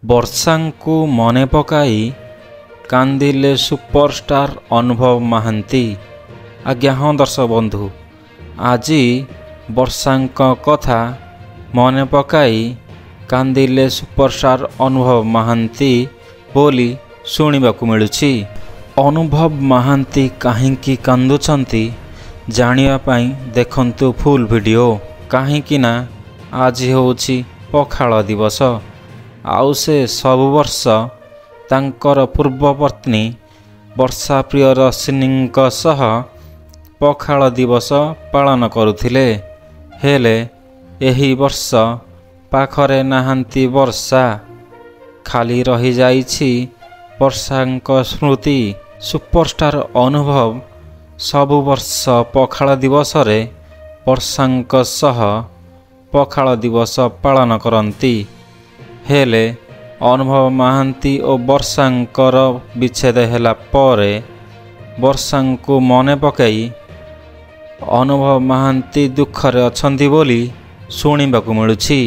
ବର୍ଷାଙ୍କୁ ମନେ ପକାଇ କାନ୍ଦିଲେ ସୁପରଷ୍ଟାର ଅନୁଭବ ମହାନ୍ତି। ଆଜ୍ଞା ହଁ ଦର୍ଶକ ବନ୍ଧୁ, ଆଜି ବର୍ଷାଙ୍କ କଥା ମନେ ପକାଇ କାନ୍ଦିଲେ ସୁପରଷ୍ଟାର ଅନୁଭବ ମହାନ୍ତି ବୋଲି ଶୁଣିବାକୁ ମିଳୁଛି। ଅନୁଭବ ମହାନ୍ତି କାହିଁକି କାନ୍ଦୁଛନ୍ତି ଜାଣିବା ପାଇଁ ଦେଖନ୍ତୁ ଫୁଲ୍ ଭିଡ଼ିଓ। କାହିଁକି ନା ଆଜି ହେଉଛି ପଖାଳ ଦିବସ। ଆଉ ସେ ସବୁ ବର୍ଷ ତାଙ୍କର ପୂର୍ବ ପତ୍ନୀ ବର୍ଷା ପ୍ରିୟଦର୍ଶିନୀଙ୍କ ସହ ପଖାଳ ଦିବସ ପାଳନ କରୁଥିଲେ। ହେଲେ ଏହି ବର୍ଷ ପାଖରେ ନାହାନ୍ତି ବର୍ଷା, ଖାଲି ରହିଯାଇଛି ବର୍ଷାଙ୍କ ସ୍ମୃତି। ସୁପରଷ୍ଟାର ଅନୁଭବ ସବୁ ବର୍ଷ ପଖାଳ ଦିବସରେ ବର୍ଷାଙ୍କ ସହ ପଖାଳ ଦିବସ ପାଳନ କରନ୍ତି। ହେଲେ ଅନୁଭବ ମହାନ୍ତି ଓ ବର୍ଷାଙ୍କର ବିଚ୍ଛେଦ ହେଲା ପରେ ବର୍ଷାଙ୍କୁ ମନେ ପକାଇ ଅନୁଭବ ମହାନ୍ତି ଦୁଃଖରେ ଅଛନ୍ତି ବୋଲି ଶୁଣିବାକୁ ମିଳୁଛି।